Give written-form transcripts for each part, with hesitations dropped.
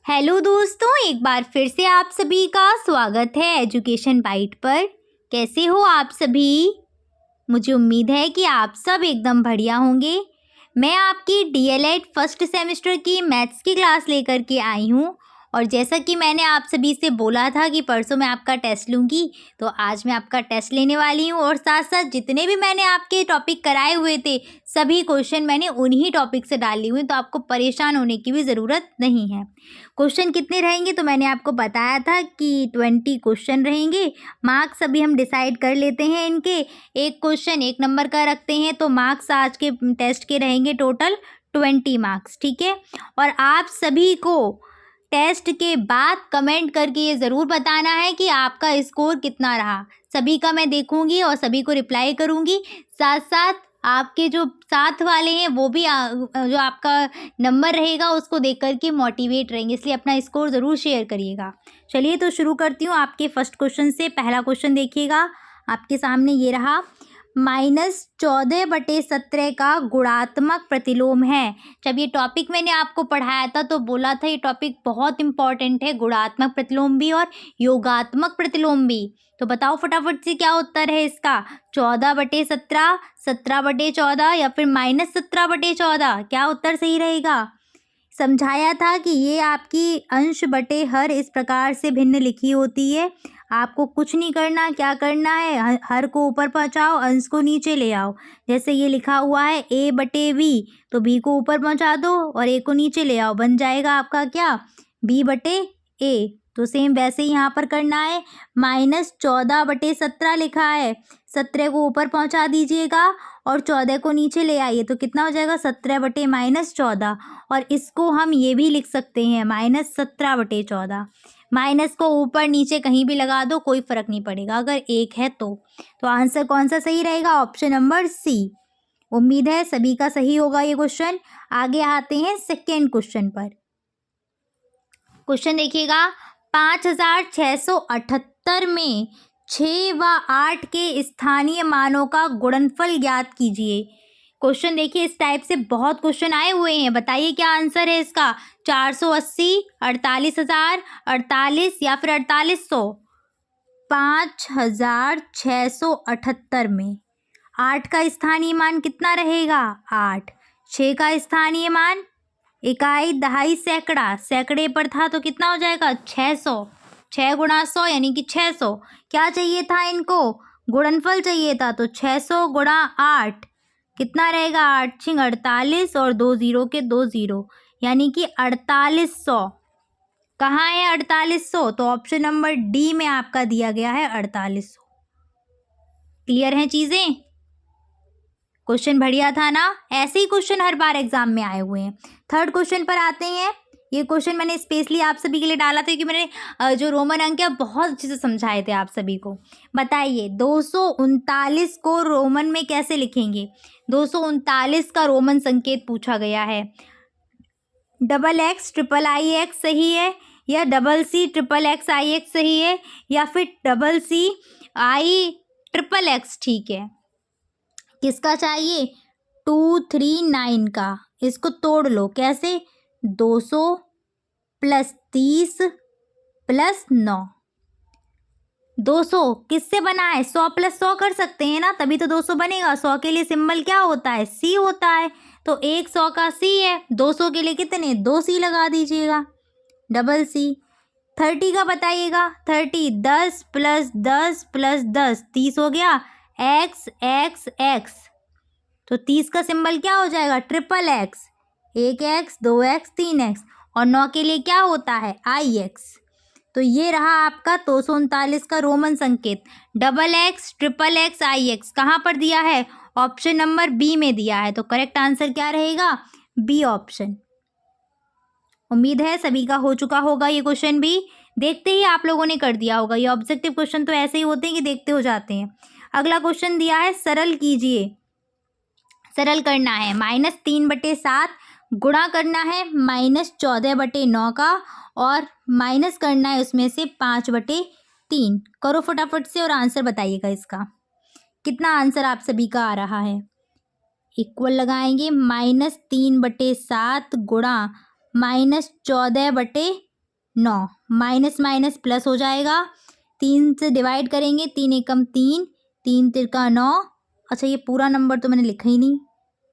Hello दोस्तों, एक बार फिर से आप सभी का स्वागत है एजुकेशन बाइट पर। कैसे हो आप सभी? मुझे उम्मीद है कि आप सब एकदम बढ़िया होंगे। मैं आपकी डीएलएड फर्स्ट सेमेस्टर की मैथ्स की क्लास लेकर के आई हूँ और जैसा कि मैंने आप सभी से बोला था कि परसों मैं आपका टेस्ट लूँगी, तो आज मैं आपका टेस्ट लेने वाली हूँ और साथ साथ जितने भी मैंने आपके टॉपिक कराए हुए थे सभी क्वेश्चन मैंने उन्हीं टॉपिक से डाली हुई, तो आपको परेशान होने की भी ज़रूरत नहीं है। क्वेश्चन कितने रहेंगे तो मैंने आपको बताया था कि 20 क्वेश्चन रहेंगे। मार्क्स अभी हम डिसाइड कर लेते हैं इनके। एक क्वेश्चन 1 नंबर का रखते हैं, तो मार्क्स आज के टेस्ट के रहेंगे टोटल 20 मार्क्स, ठीक है। और आप सभी को टेस्ट के बाद कमेंट करके ये ज़रूर बताना है कि आपका स्कोर कितना रहा। सभी का मैं देखूंगी और सभी को रिप्लाई करूंगी। साथ साथ आपके जो साथ वाले हैं वो भी जो आपका नंबर रहेगा उसको देख कर के मोटिवेट रहेंगे, इसलिए अपना स्कोर ज़रूर शेयर करिएगा। चलिए तो शुरू करती हूँ आपके फर्स्ट क्वेश्चन से। पहला क्वेश्चन देखिएगा, आपके सामने ये रहा। -14/17 का गुणात्मक प्रतिलोम है। जब ये टॉपिक मैंने आपको पढ़ाया था तो बोला था ये टॉपिक बहुत इंपॉर्टेंट है, गुणात्मक प्रतिलोम भी और योगात्मक प्रतिलोम भी। तो बताओ फटाफट से क्या उत्तर है इसका? 14/17, 17/14 या फिर -17/14? क्या उत्तर सही रहेगा? समझाया था कि ये आपकी अंश बटे हर इस प्रकार से भिन्न लिखी होती है। आपको कुछ नहीं करना, क्या करना है, हर को ऊपर पहुंचाओ, अंश को नीचे ले आओ। जैसे ये लिखा हुआ है a/b, तो b को ऊपर पहुंचा दो और a को नीचे ले आओ, बन जाएगा आपका क्या? b/a। तो सेम वैसे ही यहाँ पर करना है। -14/17 लिखा है, 17 को ऊपर पहुंचा दीजिएगा और 14 को नीचे ले आइए, तो कितना हो जाएगा? 17/-14। और इसको हम ये भी लिख सकते हैं -17/14। माइनस को ऊपर नीचे कहीं भी लगा दो, कोई फर्क नहीं पड़ेगा अगर एक है तो। आंसर कौन सा सही रहेगा? Option number C. उम्मीद है सभी का सही होगा ये क्वेश्चन। आगे आते हैं सेकेंड क्वेश्चन पर। क्वेश्चन देखिएगा, 5678 में 6 व 8 के स्थानीय मानों का गुणनफल ज्ञात कीजिए। क्वेश्चन देखिए, इस टाइप से बहुत क्वेश्चन आए हुए हैं, बताइए क्या आंसर है इसका? 480, 48,000, 48 या फिर 4800? 5678 में 8 का स्थानीय मान कितना रहेगा? 8। 6 का स्थानीय मान इकाई, दहाई, सैकड़ा, सैकड़े पर था तो कितना हो जाएगा? 600। 6 गुणा 100 यानी कि 600। क्या चाहिए था इनको? गुणनफल चाहिए था, तो 600 गुणा 8 कितना रहेगा? 8 छिंग 48 और 2 0 के 2 0 यानी कि 4800। कहाँ है 4800? तो ऑप्शन नंबर डी में आपका दिया गया है 4800। क्लियर हैं चीज़ें? क्वेश्चन बढ़िया था ना? ऐसे ही क्वेश्चन हर बार एग्जाम में आए हुए हैं। थर्ड क्वेश्चन पर आते हैं। ये क्वेश्चन मैंने स्पेशली आप सभी के लिए डाला था क्योंकि मैंने जो रोमन अंक है बहुत अच्छे से समझाए थे आप सभी को। बताइए 239 को रोमन में कैसे लिखेंगे? 239 का रोमन संकेत पूछा गया है। XX IIX सही है या CC XXIX सही है या फिर CC IXXX? ठीक है, किसका चाहिए? 239 का। इसको तोड़ लो, कैसे? 200 + 30 + 9। 200 किससे बना है? 100 + 100 कर सकते हैं ना, तभी तो 200 बनेगा। 100 के लिए सिंबल क्या होता है? सी होता है, तो 100 का सी है। 200 के लिए कितने? 2 सी लगा दीजिएगा, CC। 30 का बताइएगा। 30 10 + 10 + 10 30 हो गया, XXX। तो 30 का सिंबल क्या हो जाएगा? XXX। 1x 2x 3x। और 9 के लिए क्या होता है? IX। तो ये रहा आपका 239 का रोमन संकेत। XX XXX IX कहाँ पर दिया है? ऑप्शन नंबर बी में दिया है, तो करेक्ट आंसर क्या रहेगा? B option. उम्मीद है सभी का हो चुका होगा ये क्वेश्चन भी। देखते ही आप लोगों ने कर दिया होगा। ये ऑब्जेक्टिव क्वेश्चन तो ऐसे ही होते हैं कि देखते हो जाते हैं। अगला क्वेश्चन दिया है, सरल कीजिए। सरल करना है, -3/7 गुणा करना है -14/9 का और माइनस करना है उसमें से 5/3। करो फटाफट से और आंसर बताइएगा इसका। कितना आंसर आप सभी का आ रहा है? इक्वल लगाएंगे, -3/7 गुणा -14/9 9, माइनस माइनस प्लस हो जाएगा, 3 से डिवाइड करेंगे, 3 एकम 3, 3 तिरका 9। अच्छा ये पूरा नंबर तो मैंने लिखा ही नहीं,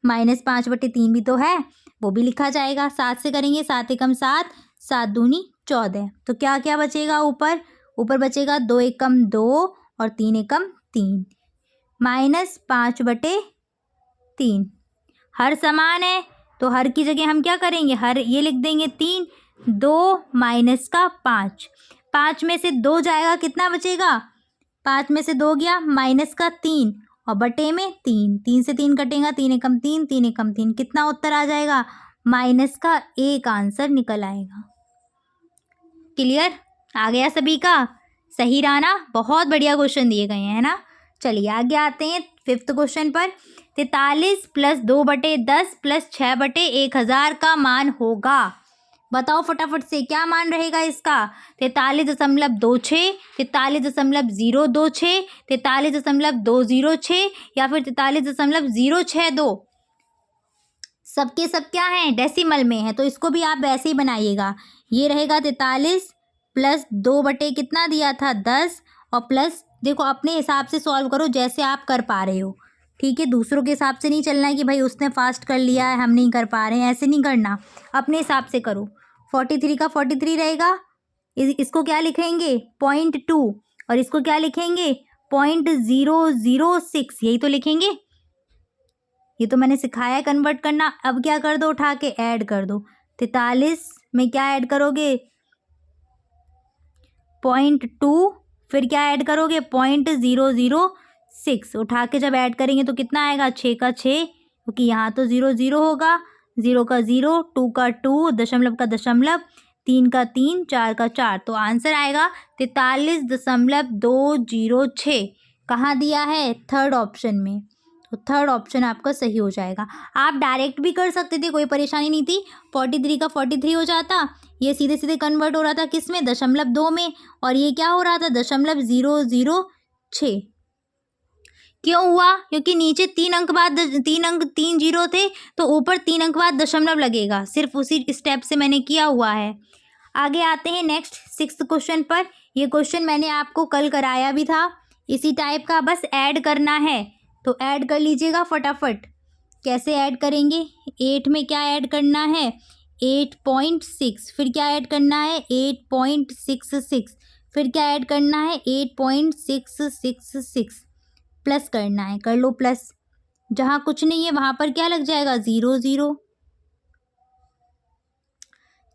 -5/3 भी तो है, वो भी लिखा जाएगा। 7 से करेंगे, 7 एकम 7, 7 दूनी 14। तो क्या क्या बचेगा ऊपर? ऊपर बचेगा 2 एकम 2 और 3 एकम 3, -5/3। हर समान है तो हर की जगह हम क्या करेंगे, हर ये लिख देंगे 3, 2 माइनस का 5, 5 में से 2 जाएगा, कितना बचेगा? 5 में से 2 गया, माइनस का 3 और बटे में 3, 3 से 3 कटेगा, 3 एकम 3, 3 एकम 3, कितना उत्तर आ जाएगा? -1 आंसर निकल आएगा। क्लियर? आ गया सभी का? सही रहा ना? बहुत बढ़िया क्वेश्चन दिए गए हैं, है ना? चलिए आगे आते हैं 5th क्वेश्चन पर। 43 + 2/10 + 6/1000 का मान होगा। बताओ फटाफट से क्या मान रहेगा इसका? 43.26, 43.026, 43.206 या फिर 43.062। सबके सब क्या हैं? डेसिमल में है, तो इसको भी आप वैसे ही बनाइएगा। ये रहेगा 43 + 2 कितना दिया था? 10 और प्लस, देखो अपने हिसाब से सॉल्व करो जैसे आप कर पा रहे हो, ठीक है? दूसरों के हिसाब से नहीं चलना है कि भाई उसने फास्ट कर लिया है हम नहीं कर पा रहे हैं, ऐसे नहीं करना, अपने हिसाब से करो। 43 का 43 रहेगा, इसको क्या लिखेंगे? 0.2 और इसको क्या लिखेंगे? 0.006, यही तो लिखेंगे। ये तो मैंने सिखाया है कन्वर्ट करना। अब क्या कर दो, उठा के ऐड कर दो। 43 में क्या ऐड करोगे? 0.2, फिर क्या ऐड करोगे? 0.006। उठा के जब ऐड करेंगे तो कितना आएगा? 6 का 6, क्योंकि यहाँ तो 0 0 होगा, 0 का 0, 2 का 2, दशमलव का दशमलव, 3 का 3, 4 का 4। तो आंसर आएगा 43.206। कहाँ दिया है? थर्ड ऑप्शन में। तो थर्ड ऑप्शन आपका सही हो जाएगा। आप डायरेक्ट भी कर सकते थे, कोई परेशानी नहीं थी। 43 का 43 हो जाता, ये सीधे सीधे कन्वर्ट हो रहा था किस में? 0.2 में, और ये क्या हो रहा था? 0.006। क्यों हुआ? क्योंकि नीचे 3 अंक बाद 3 जीरो थे, तो ऊपर 3 अंक बाद दशमलव लगेगा। सिर्फ उसी स्टेप से मैंने किया हुआ है। आगे आते हैं नेक्स्ट 6th क्वेश्चन पर। ये क्वेश्चन मैंने आपको कल कराया भी था, इसी टाइप का, बस ऐड करना है। तो ऐड कर लीजिएगा फटाफट। कैसे ऐड करेंगे? 8 में क्या ऐड करना है? 8.6, फिर क्या ऐड करना है? 8.66, फिर क्या ऐड करना है? 8.666, प्लस करना है, कर लो प्लस। जहाँ कुछ नहीं है वहाँ पर क्या लग जाएगा? 0 0।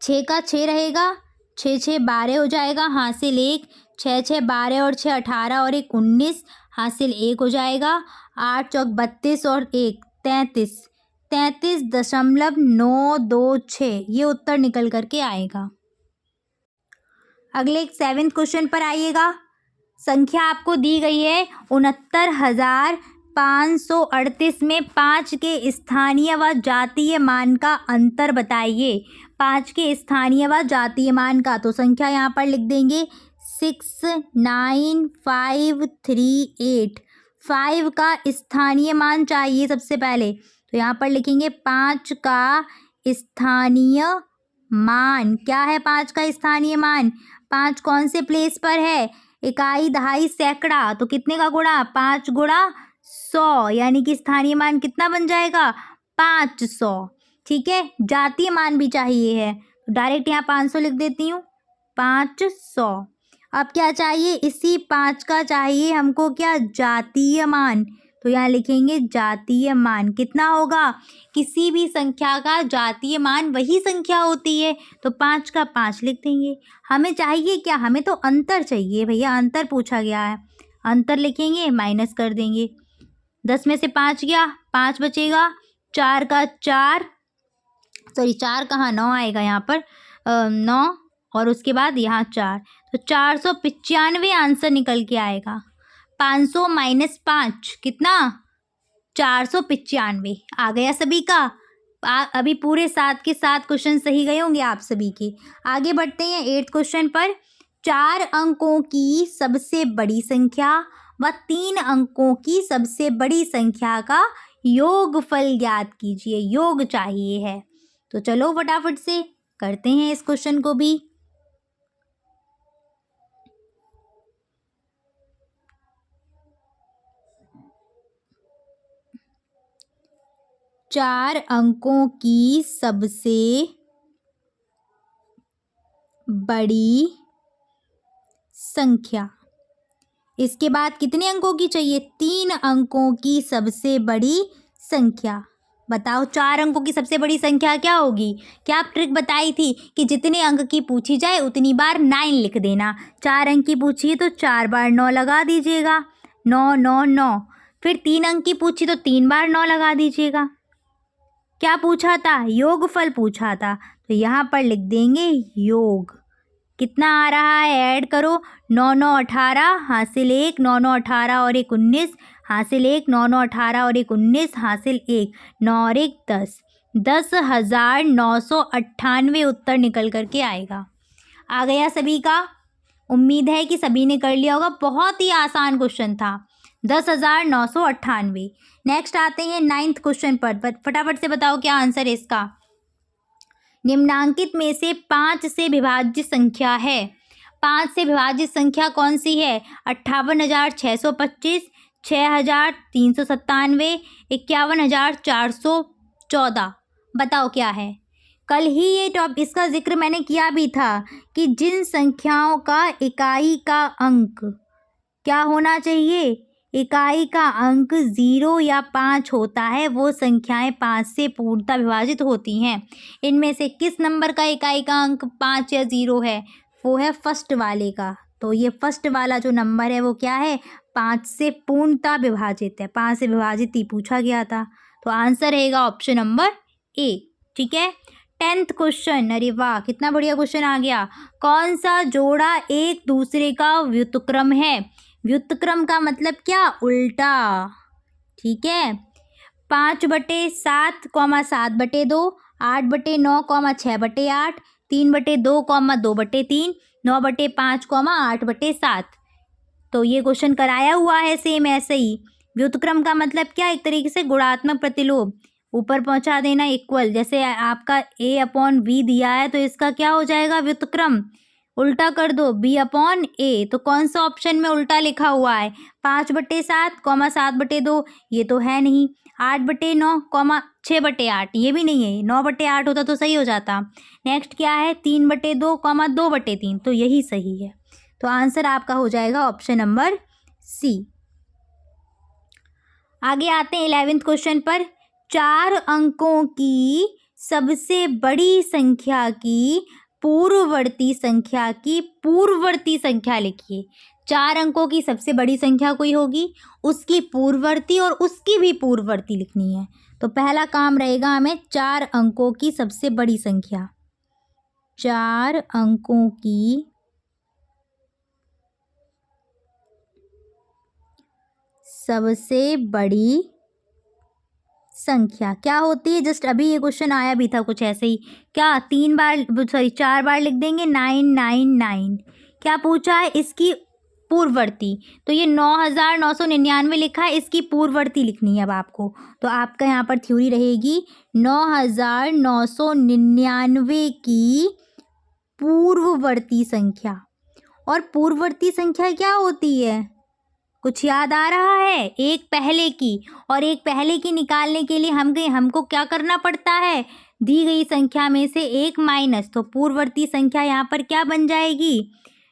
6 का 6 रहेगा, 6 6 12 हो जाएगा, हासिल 1, 6 6 12 और 6 18 और 1 19, हासिल 1 हो जाएगा। 8 चौक 32 और 1 33, 33.926, ये उत्तर निकल करके आएगा। अगले 7th क्वेश्चन पर आइएगा। संख्या आपको दी गई है 69,538 में 5 के स्थानीय व जातीय मान का अंतर बताइए। 5 के स्थानीय व जातीय मान का, तो संख्या यहाँ पर लिख देंगे 69538। 5 का स्थानीय मान चाहिए सबसे पहले, तो यहाँ पर लिखेंगे 5 का स्थानीय मान। क्या है 5 का स्थानीय मान? 5 कौन से प्लेस पर है? इकाई, दहाई, सैकड़ा, तो कितने का गुणा? 5 गुणा 100, यानी कि स्थानीय मान कितना बन जाएगा? 500। ठीक है, जातीय मान भी चाहिए है, तो डायरेक्ट यहाँ 500 लिख देती हूँ, 500। अब क्या चाहिए? इसी 5 का चाहिए हमको क्या? जातीय मान। तो यहाँ लिखेंगे जातीय मान। कितना होगा? किसी भी संख्या का जातीय मान वही संख्या होती है, तो 5 का 5 लिख देंगे। हमें चाहिए क्या? हमें तो अंतर चाहिए भैया, अंतर पूछा गया है। अंतर लिखेंगे, माइनस कर देंगे। 10 में से 5 गया, 5 बचेगा। 4 का 4, सॉरी 4 कहाँ, 9 आएगा यहाँ पर, 9 और उसके बाद यहाँ 4, तो 495 आंसर निकल के आएगा। 500 माइनस 5 कितना? 495 आ गया सभी का। अभी पूरे 7 के 7 क्वेश्चन सही गए होंगे आप सभी के। आगे बढ़ते हैं 8th क्वेश्चन पर। 4 अंकों की सबसे बड़ी संख्या व 3 अंकों की सबसे बड़ी संख्या का योगफल ज्ञात कीजिए। योग चाहिए है, तो चलो फटाफट से करते हैं इस क्वेश्चन को भी। 4 अंकों की सबसे बड़ी संख्या। इसके बाद कितने अंकों की चाहिए? 3 अंकों की सबसे बड़ी संख्या। बताओ 4 अंकों की सबसे बड़ी संख्या क्या होगी? क्या आप ट्रिक बताई थी कि जितने अंक की पूछी जाए उतनी बार 9 लिख देना। 4 अंक की पूछी है तो 4 बार 9 लगा दीजिएगा, 9 9 9। फिर 3 अंक की पूछी तो 3 बार 9 लगा दीजिएगा। क्या पूछा था? योगफल पूछा था, तो यहाँ पर लिख देंगे योग। कितना आ रहा है? ऐड करो, 9 9 18 हासिल 1, 9 9 18 और 1 19 हासिल 1, 9 9 18 और 1 19 हासिल 1, 9 और 1 10, 10,998 उत्तर निकल करके आएगा। आ गया सभी का? उम्मीद है कि सभी ने कर लिया होगा। बहुत ही आसान क्वेश्चन था, 10,998। नेक्स्ट आते हैं 9th क्वेश्चन पर। फटाफट से बताओ क्या आंसर है इसका। निम्नांकित में से 5 से विभाज्य संख्या है। 5 से विभाज्य संख्या कौन सी है? 58,625, 6,397, 51,414। बताओ क्या है। कल ही ये इसका जिक्र मैंने किया भी था कि जिन संख्याओं का इकाई का अंक क्या होना चाहिए? इकाई का अंक 0 या 5 होता है, वो संख्याएं 5 से पूर्णतः विभाजित होती हैं। इनमें से किस नंबर का इकाई का अंक 5 या 0 है? वो है फर्स्ट वाले का। तो ये फर्स्ट वाला जो नंबर है वो क्या है? 5 से पूर्णतः विभाजित है। 5 से विभाजित ही पूछा गया था, तो आंसर रहेगा ऑप्शन नंबर ए। ठीक है। 10th question. अरे वाह, कितना बढ़िया क्वेश्चन आ गया। कौन सा जोड़ा एक दूसरे का व्युत्क्रम है? व्युत्क्रम का मतलब क्या? उल्टा। ठीक है। 5/7, 7/2, 8/9, 6/8, 3/2, 2/3, 9/5, 8/7। तो ये क्वेश्चन कराया हुआ है सेम ऐसे ही। व्युत्क्रम का मतलब क्या? एक तरीके से गुणात्मक प्रतिलोम, ऊपर पहुंचा देना इक्वल। जैसे आपका A/V दिया है तो इसका क्या हो जाएगा? व्युत्क्रम। उल्टा कर दो, B/A। तो कौन सा ऑप्शन में उल्टा लिखा हुआ है? 5/7, 7/2 ये तो है नहीं। 8/9, 6/8 ये भी नहीं है। 9/8 होता तो सही हो जाता। नेक्स्ट क्या है? 3/2, 2/3 तो यही सही है। तो आंसर आपका हो जाएगा ऑप्शन नंबर सी। आगे आते हैं 11th क्वेश्चन पर। 4 अंकों की सबसे बड़ी संख्या की पूर्ववर्ती संख्या लिखिए। 4 अंकों की सबसे बड़ी संख्या कोई होगी, उसकी पूर्ववर्ती और उसकी भी पूर्ववर्ती लिखनी है। तो पहला काम रहेगा हमें 4 अंकों की सबसे बड़ी संख्या। 4 अंकों की सबसे बड़ी संख्या क्या होती है? जस्ट अभी ये क्वेश्चन आया भी था कुछ ऐसे ही। क्या 4 बार लिख देंगे? 999। क्या पूछा है? इसकी पूर्ववर्ती। तो ये 9,999 लिखा है, इसकी पूर्ववर्ती लिखनी है अब आपको। तो आपका यहाँ पर थ्योरी रहेगी 9,999 की पूर्ववर्ती संख्या। और पूर्ववर्ती संख्या क्या होती है? कुछ याद आ रहा है? एक पहले की, और एक पहले की निकालने के लिए हमको क्या करना पड़ता है? दी गई संख्या में से एक माइनस। तो पूर्ववर्ती संख्या यहाँ पर क्या बन जाएगी?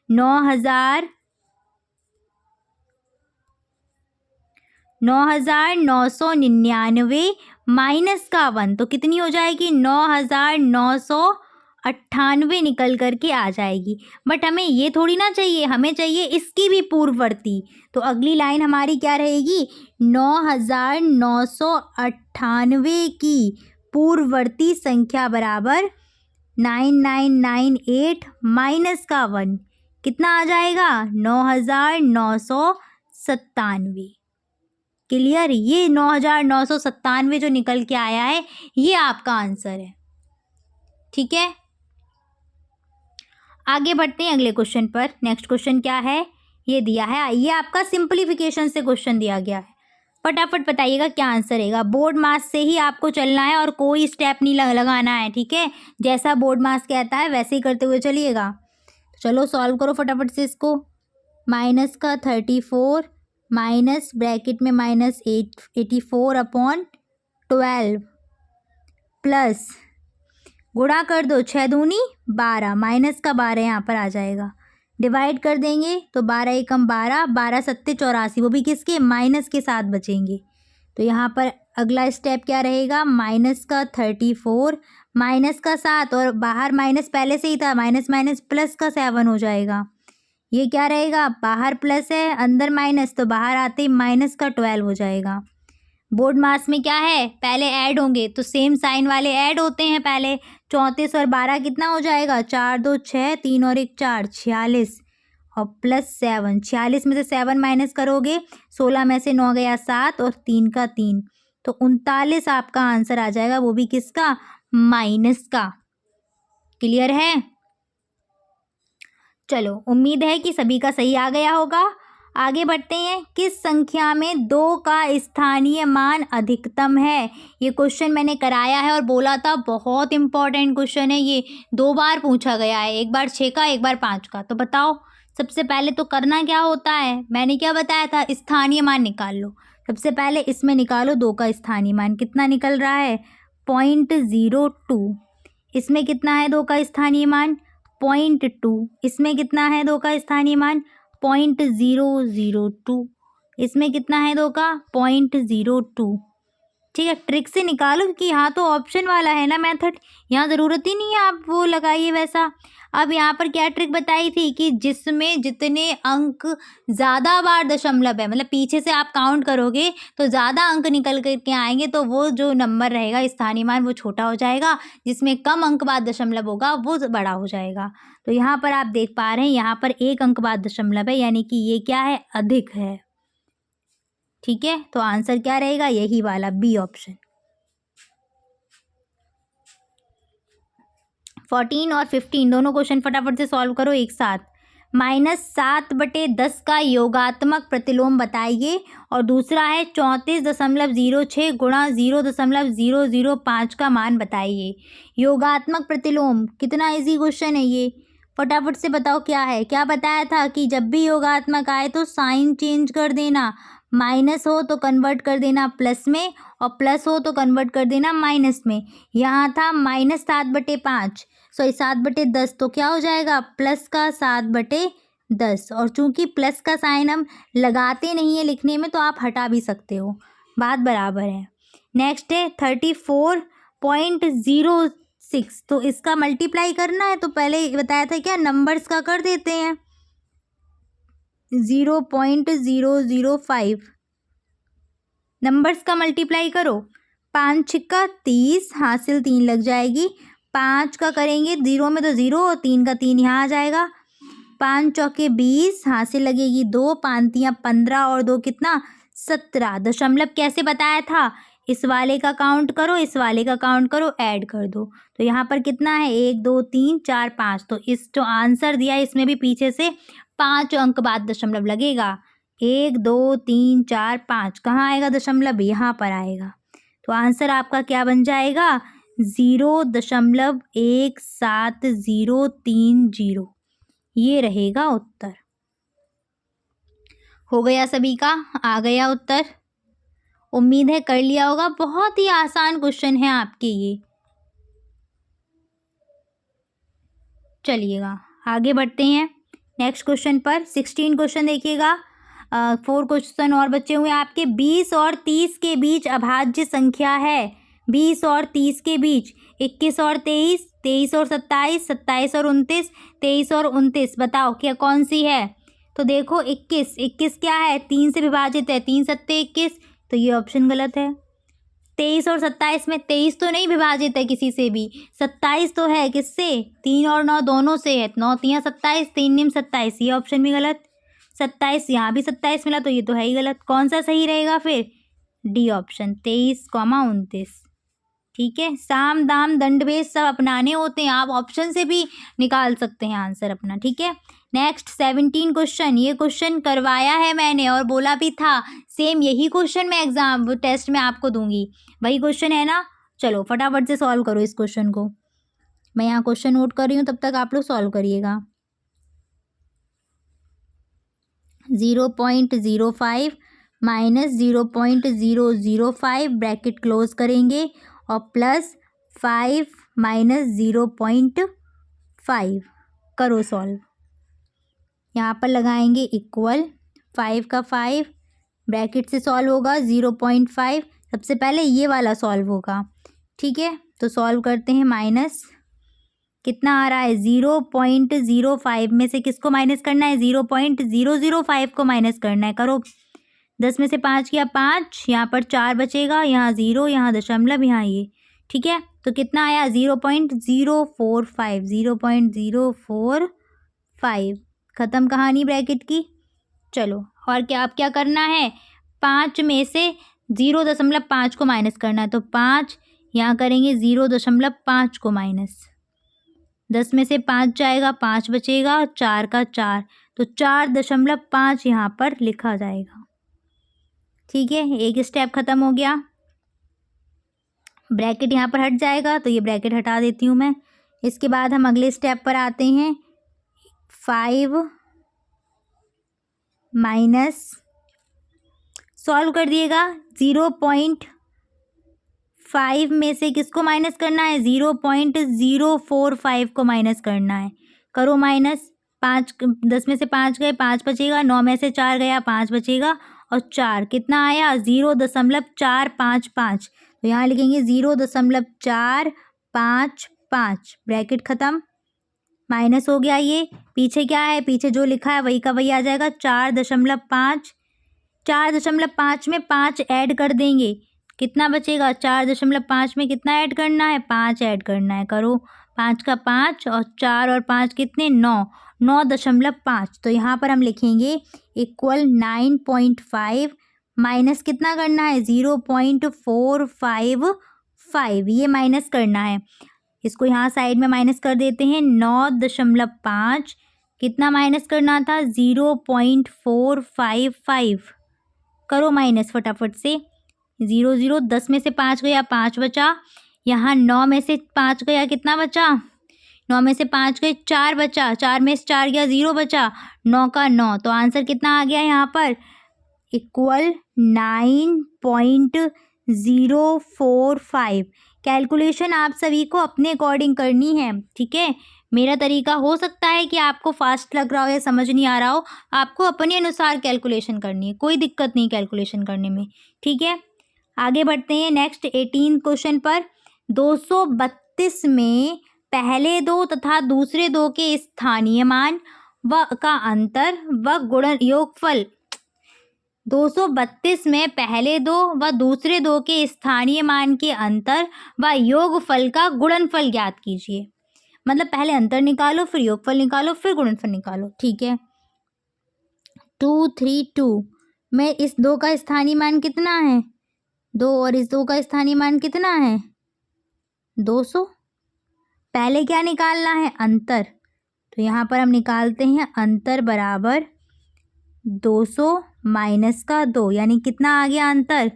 9,999 माइनस का 1 तो कितनी हो जाएगी? 9,998 निकल करके आ जाएगी। बट हमें ये थोड़ी ना चाहिए, हमें चाहिए इसकी भी पूर्ववर्ती। तो अगली लाइन हमारी क्या रहेगी? 9,998 की पूर्ववर्ती संख्या बराबर 9998 माइनस का 1 कितना आ जाएगा? 9,997। क्लियर? ये 9,997 जो निकल के आया है ये आपका आंसर है। ठीक है। आगे बढ़ते हैं अगले क्वेश्चन पर। नेक्स्ट क्वेश्चन क्या है? ये दिया है, ये आपका सिंप्लीफिकेशन से क्वेश्चन दिया गया है। फटाफट बताइएगा क्या आंसर रहेगा। बोर्ड मास से ही आपको चलना है और कोई स्टेप नहीं लगाना है। ठीक है। जैसा बोर्ड मास कहता है वैसे ही करते हुए चलिएगा। चलो सॉल्व करो फटाफट से इसको। माइनस का 34 माइनस ब्रैकेट में -84/12 प्लस गुणा कर दो, 6 दूनी 12, माइनस का 12 यहाँ पर आ जाएगा, डिवाइड कर देंगे तो 12 एकम 12, 12 सत्ते 84, वो भी किसके, माइनस के साथ बचेंगे। तो यहाँ पर अगला स्टेप क्या रहेगा, माइनस का 34, माइनस का 7, और बाहर माइनस पहले से ही था, माइनस माइनस प्लस का 7 हो जाएगा। ये क्या रहेगा, बाहर प्लस है अंदर माइनस, तो बाहर आते ही माइनस का 12 हो जाएगा। बोर्ड मास में क्या है, पहले ऐड होंगे तो सेम साइन वाले ऐड होते हैं पहले। 34 और 12 कितना हो जाएगा, 4 2 6, 3 और 1 4, 46, और प्लस 7, 46 में से 7 माइनस करोगे, 16 में से 9 गया 7, और 3 का 3, तो 39 आपका आंसर आ जाएगा, वो भी किसका, माइनस का। क्लियर है। चलो, उम्मीद है कि सभी का सही आ गया होगा। आगे बढ़ते हैं। किस संख्या में 2 का स्थानीय मान अधिकतम है। ये क्वेश्चन मैंने कराया है और बोला था बहुत इंपॉर्टेंट क्वेश्चन है ये, 2 बार पूछा गया है, एक बार 6 का एक बार 5 का। तो बताओ, सबसे पहले तो करना क्या होता है, मैंने क्या बताया था, स्थानीय मान निकाल लो। सबसे पहले इसमें निकालो 2 का स्थानीय मान, कितना निकल रहा है, 0.02। इसमें कितना है 2 का स्थानीय मान, 0.2। इसमें कितना है 2 का स्थानीय मान, 0.002। इसमें कितना है 2 का, 0.02। ठीक है, ट्रिक से निकालो, क्योंकि यहाँ तो ऑप्शन वाला है ना मेथड, यहाँ ज़रूरत ही नहीं है आप वो लगाइए वैसा। अब यहाँ पर क्या ट्रिक बताई थी कि जिसमें जितने अंक ज़्यादा बार दशमलव है, मतलब पीछे से आप काउंट करोगे तो ज़्यादा अंक निकल करके आएंगे, तो वो जो नंबर रहेगा स्थानीय मान वो छोटा हो जाएगा, जिसमें कम अंक बाद दशमलव होगा वो बड़ा हो जाएगा। तो यहाँ पर आप देख पा रहे हैं, यहाँ पर 1 अंक बाद दशमलव है, यानी कि ये क्या है, अधिक है। ठीक है, तो आंसर क्या रहेगा, यही वाला बी ऑप्शन। 14 और 15 दोनों क्वेश्चन फटाफट से सॉल्व करो एक साथ। -7/10 का योगात्मक प्रतिलोम बताइए, और दूसरा है 34.06 गुणा 0.005 का मान बताइए। योगात्मक प्रतिलोम कितना इजी क्वेश्चन है ये, फटाफट से बताओ क्या है। क्या बताया था कि जब भी योगात्मक आए तो साइन चेंज कर देना, माइनस हो तो कन्वर्ट कर देना प्लस में, और प्लस हो तो कन्वर्ट कर देना माइनस में। यहाँ था -7/5, सॉरी 7/10, तो क्या हो जाएगा, प्लस का 7/10। और चूंकि प्लस का साइन हम लगाते नहीं है लिखने में, तो आप हटा भी सकते हो, बात बराबर है। नेक्स्ट है 34.06, तो इसका मल्टीप्लाई करना है, तो पहले बताया था क्या, नंबर्स का कर देते हैं, 0.005 नंबर्स का मल्टीप्लाई करो। 5 छिक्का 30, हासिल 3 लग जाएगी। 5 का करेंगे, 0 में तो 0, और 3 का 3 यहाँ आ जाएगा। 5 चौके 20, हासिल लगेगी 2, 5 15, और 2 कितना, 17। दशमलव कैसे बताया था, इस वाले का काउंट करो, इस वाले का काउंट करो, ऐड कर दो, तो यहाँ पर कितना है, 1 2 3 4 5। तो इस जो आंसर दिया है इसमें भी पीछे से 5 अंक बाद दशमलव लगेगा। 1 2 3 4 5, कहाँ आएगा दशमलव, यहाँ पर आएगा। तो आंसर आपका क्या बन जाएगा, 0.17030, ये रहेगा उत्तर। हो गया सभी का, आ गया उत्तर, उम्मीद है कर लिया होगा। बहुत ही आसान क्वेश्चन है आपके ये। चलिएगा आगे बढ़ते हैं नेक्स्ट क्वेश्चन पर। 16 क्वेश्चन देखिएगा, 4 क्वेश्चन और बचे हुए हैं आपके। 20 और 30 के बीच अभाज्य संख्या है, 20 और 30 के बीच, 21 और 23, 23 और 27, 27 और 29, 23 और 29, बताओ क्या कौन सी है। तो देखो 21 क्या है, 3 से विभाजित है, 3 सत्ते 21, तो ये ऑप्शन गलत है। 23 और 27 में 23 तो नहीं विभाजित है किसी से भी, 27 तो है, किससे, 3 और 9 दोनों से है, 9 3 27, 3 निम 27, ये ऑप्शन भी गलत। 27 यहाँ भी 27 मिला, तो ये तो है ही गलत। कौन सा सही रहेगा फिर, डी ऑप्शन, 23,29। ठीक है, साम दाम दंड भेद सब अपनाने होते हैं, आप ऑप्शन से भी निकाल सकते हैं आंसर अपना। ठीक है, नेक्स्ट 17 क्वेश्चन, ये क्वेश्चन करवाया है मैंने और बोला भी था सेम यही क्वेश्चन मैं एग्जाम टेस्ट में आपको दूंगी, वही क्वेश्चन है ना। चलो फटाफट से सॉल्व करो इस क्वेश्चन को, मैं यहाँ क्वेश्चन नोट कर रही हूँ, तब तक आप लोग सॉल्व करिएगा। 0.05 माइनस 0.005 ब्रैकेट क्लोज करेंगे, और प्लस 5 माइनस 0.5। करो सॉल्व। यहाँ पर लगाएंगे इक्वल 5 का 5 ब्रैकेट से सॉल्व होगा 0.5। सबसे पहले ये वाला सॉल्व होगा, ठीक है। तो सॉल्व करते हैं। माइनस कितना आ रहा है 0.05 में से किसको माइनस करना है 0.005 को माइनस करना है। करो 10 में से 5 किया 5, यहाँ पर 4 बचेगा, यहाँ 0, यहाँ दशमलव, यहाँ ये, ठीक है। तो कितना आया 0.045, 0.045। ख़त्म कहानी ब्रैकेट की। चलो और क्या, अब क्या करना है 5 में से 0.5 को माइनस करना है। तो 5 यहाँ करेंगे 0.5 को माइनस, 10 में से 5 जाएगा 5 बचेगा, 4 का 4, तो 4.5 यहाँ पर लिखा जाएगा, ठीक है। एक स्टेप ख़त्म हो गया। ब्रैकेट यहाँ पर हट जाएगा, तो ये ब्रैकेट हटा देती हूँ मैं। इसके बाद हम अगले स्टेप पर आते हैं। 5 माइनस सॉल्व कर दिएगा 0.5 में से किसको माइनस करना है 0.045 को माइनस करना है। करो माइनस 5, 10 में से 5 गए 5 बचेगा, 9 में से 4 गया 5 बचेगा, और 4 कितना आया 0.455। तो यहाँ लिखेंगे 0.455। ब्रैकेट ख़त्म, माइनस हो गया। ये पीछे क्या है, पीछे जो लिखा है वही का वही आ जाएगा 4.5। 4.5 में 5 ऐड कर देंगे, कितना बचेगा 4.5 में कितना ऐड करना है 5 ऐड करना है। करो 5 का 5 और 4 और 5 कितने 9, 9.5। तो यहाँ पर हम लिखेंगे इक्वल 9.5 माइनस कितना करना है 0.455, ये माइनस करना है। इसको यहाँ साइड में माइनस कर देते हैं। 9.5 कितना माइनस करना था 0.455। करो माइनस फटाफट से। 0 10 में से 5 गया 5 बचा, यहाँ 9 में से 5 गया कितना बचा, 9 में से 5 गए 4 बचा, 4 में से 4 गया 0 बचा, 9 का 9। तो आंसर कितना आ गया यहाँ पर इक्वल 9.045। कैलकुलेशन आप सभी को अपने अकॉर्डिंग करनी है, ठीक है। मेरा तरीका हो सकता है कि आपको फास्ट लग रहा हो या समझ नहीं आ रहा हो, आपको अपने अनुसार कैलकुलेशन करनी है, कोई दिक्कत नहीं कैलकुलेशन करने में, ठीक है। आगे बढ़ते हैं नेक्स्ट 18 क्वेश्चन पर। 232 में पहले दो तथा दूसरे दो के स्थानीय मान व का अंतर व गुणन योगफल। 232 में पहले दो व दूसरे दो के स्थानीय मान के अंतर व योगफल का गुणनफल ज्ञात कीजिए। मतलब पहले अंतर निकालो, फिर योगफल निकालो, फिर गुणनफल निकालो, ठीक है। 232 में इस 2 का स्थानीय मान कितना है 2, और इस 2 का स्थानीय मान कितना है 200। पहले क्या निकालना है अंतर, तो यहाँ पर हम निकालते हैं अंतर बराबर 200 माइनस का 2, यानी कितना आ गया अंतर,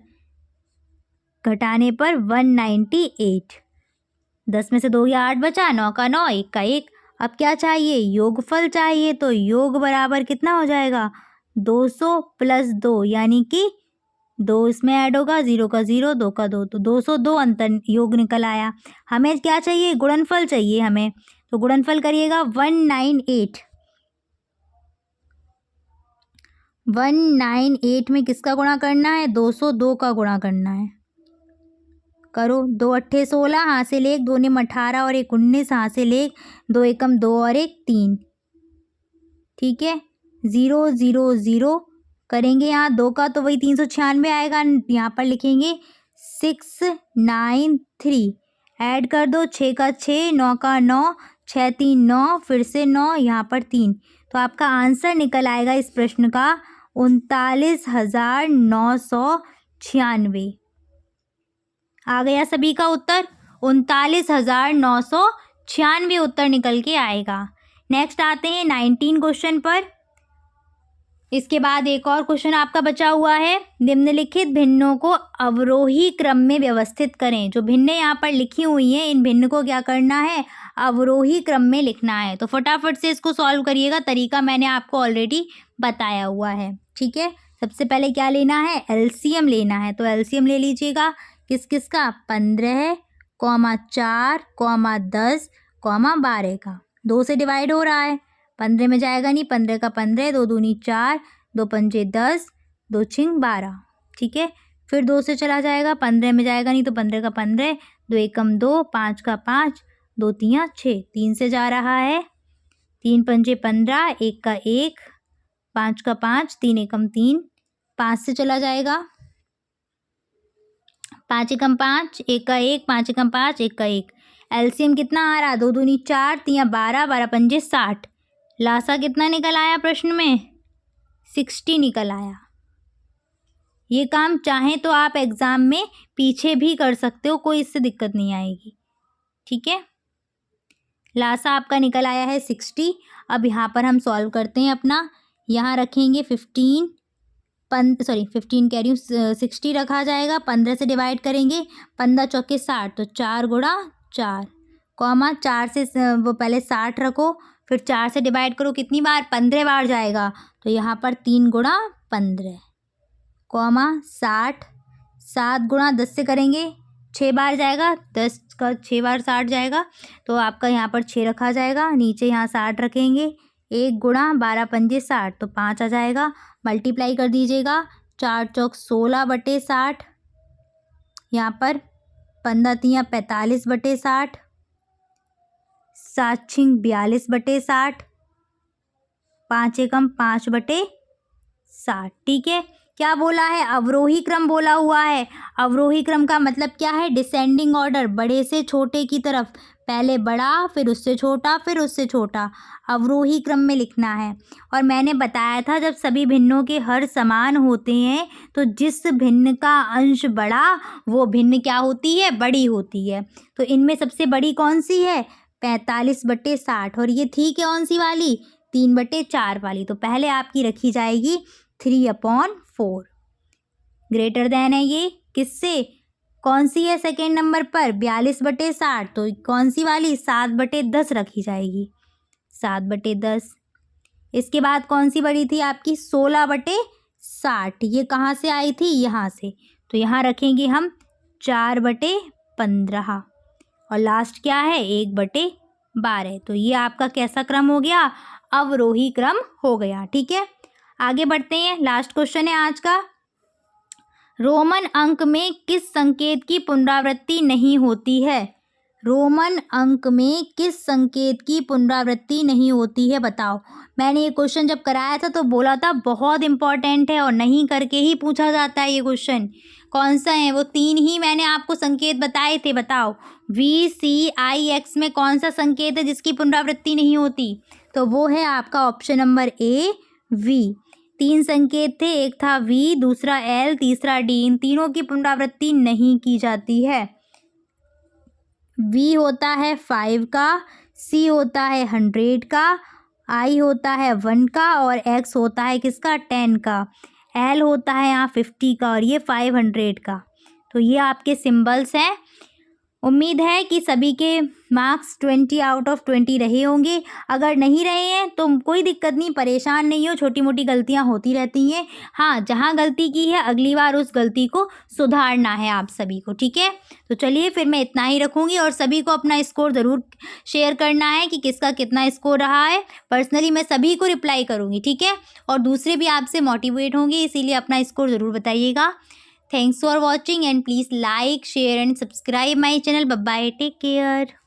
घटाने पर 198। 10 में से 2 गया 8 बचा, 9 का 9, 1 का 1। अब क्या चाहिए योगफल चाहिए, तो योग बराबर कितना हो जाएगा 200 प्लस 2, यानी कि 2 इसमें ऐड होगा, 0 का 0, 2 का 2, तो 202 अंतर योग निकल आया। हमें क्या चाहिए गुणनफल चाहिए हमें, तो गुणनफल करिएगा 198। 198 में किसका गुणा करना है 202 का गुणा करना है। करो 2 अट्ठे 16, हासिल 1, 2 निम 18 और 1 19, हासिल 1, 2 एकम 2 और 1 3, ठीक है। 0 0 0 करेंगे, यहाँ 2 का तो वही 396 आएगा, यहाँ पर लिखेंगे 693। ऐड कर दो 6 का 6, 9 का 9, 6 3 9, फिर से 9, यहाँ पर 3। तो आपका आंसर निकल आएगा इस प्रश्न का 39,996। आ गया सभी का उत्तर 39,996 उत्तर निकल के आएगा। नेक्स्ट आते हैं 19 क्वेश्चन पर। इसके बाद एक और क्वेश्चन आपका बचा हुआ है। निम्नलिखित भिन्नों को अवरोही क्रम में व्यवस्थित करें। जो भिन्नें यहाँ पर लिखी हुई हैं, इन भिन्न को क्या करना है अवरोही क्रम में लिखना है। तो फटाफट से इसको सॉल्व करिएगा, तरीका मैंने आपको ऑलरेडी बताया हुआ है, ठीक है। सबसे पहले क्या लेना है एलसीएम लेना है, तो एलसीएम ले लीजिएगा किस किस का 15, कॉमा 4 कॉमा 10 कॉमा 12 का 2 से डिवाइड हो रहा है, 15 में जाएगा नहीं, 15 का 15, 2 दूनी 4, 2 पंजे 10, 2 छिंग 12, ठीक है। फिर 2 से चला जाएगा, 15 में जाएगा नहीं तो 15 का 15, 2 एकम 2, 5 का 5, 2 तियाँ 6, 3 से जा रहा है, 3 पंजे 15, 1 का 1, 5 का 5, 3 एकम 3, 5 से चला जाएगा, 5 एकम 5, 1 का 1, 5 एकम 5, 1 का 1, एलसीएम कितना आ रहा, 2 दूनी 4, तियाँ 12, 12 पंजे 60, लासा कितना निकल आया प्रश्न में, 60 निकल आया। ये काम चाहें तो आप एग्ज़ाम में पीछे भी कर सकते हो, कोई इससे दिक्कत नहीं आएगी, ठीक है। लासा आपका निकल आया है 60। अब यहाँ पर हम सॉल्व करते हैं अपना, यहाँ रखेंगे 15 कह रही हूँ 60 रखा जाएगा, 15 से डिवाइड करेंगे, 15 चौके 60 तो 4 गुणा 4 कॉमा 4 से वो पहले 60 रखो, फिर 4 से डिवाइड करो, कितनी बार, 15 बार जाएगा, तो यहाँ पर 3 गुणा 15 कॉमा 60, 7 गुणा 10 से करेंगे 6 बार जाएगा, 10 का 6 बार 60 जाएगा, तो आपका यहाँ पर 6 रखा जाएगा, नीचे यहाँ 60 रखेंगे, 1 गुणा 12 पंजे 60 तो 5 आ जाएगा, मल्टीप्लाई कर दीजिएगा, 4 चौक 16 बटे 60, यहाँ पर 15 तियाँ 45 बटे 60, 7 छिंग 42 बटे 60, 5 एकम 5 बटे 60, ठीक है। क्या बोला है, अवरोही क्रम बोला हुआ है। अवरोही क्रम का मतलब क्या है, डिसेंडिंग ऑर्डर, बड़े से छोटे की तरफ, पहले बड़ा फिर उससे छोटा फिर उससे छोटा, अवरोही क्रम में लिखना है। और मैंने बताया था जब सभी भिन्नों के हर समान होते हैं तो जिस भिन्न का अंश बड़ा वो भिन्न क्या होती है, बड़ी होती है। तो इनमें सबसे बड़ी कौन सी है, 45 बटे 60, और ये थी कौन सी वाली, 3 बटे 4 वाली, तो पहले आपकी रखी जाएगी 3/4, ग्रेटर देन है ये किससे, कौन सी है सेकेंड नंबर पर, 42 बटे 60, तो कौन सी वाली, 7 बटे 10 रखी जाएगी, 7 बटे 10। इसके बाद कौन सी बड़ी थी आपकी, 16 बटे 60, ये कहाँ से आई थी, यहाँ से, तो यहाँ रखेंगे हम 4 बटे 15, और लास्ट क्या है, 1 बटे 12, तो ये आपका कैसा क्रम हो गया, अवरोही क्रम हो गया, ठीक है। आगे बढ़ते हैं, लास्ट क्वेश्चन है आज का, रोमन अंक में किस संकेत की पुनरावृत्ति नहीं होती है, रोमन अंक में किस संकेत की पुनरावृत्ति नहीं होती है, बताओ। मैंने ये क्वेश्चन जब कराया था तो बोला था बहुत इंपॉर्टेंट है और नहीं करके ही पूछा जाता है ये क्वेश्चन। कौन सा है, वो 3 ही मैंने आपको संकेत बताए थे, बताओ। VCIX में कौन सा संकेत है जिसकी पुनरावृत्ति नहीं होती, तो वो है आपका ऑप्शन नंबर ए, V। 3 संकेत थे, एक था V, दूसरा L, तीसरा D, इन तीनों की पुनरावृत्ति नहीं की जाती है। V होता है 5 का, C होता है 100 का, I होता है 1 का, और X होता है किसका, 10 का, L होता है यहाँ 50 का, और ये 500 का। तो ये आपके सिंबल्स हैं। उम्मीद है कि सभी के मार्क्स 20/20 रहे होंगे। अगर नहीं रहे हैं तो कोई दिक्कत नहीं, परेशान नहीं हो, छोटी मोटी गलतियां होती रहती हैं। हाँ, जहां गलती की है अगली बार उस गलती को सुधारना है आप सभी को, ठीक है। तो चलिए फिर मैं इतना ही रखूँगी, और सभी को अपना स्कोर ज़रूर शेयर करना है कि किसका कितना स्कोर रहा है। पर्सनली मैं सभी को रिप्लाई करूँगी, ठीक है, और दूसरे भी आपसे मोटिवेट होंगे, इसीलिए अपना स्कोर ज़रूर बताइएगा। Thanks for watching and please like, share and subscribe my channel. Bye bye. Take care.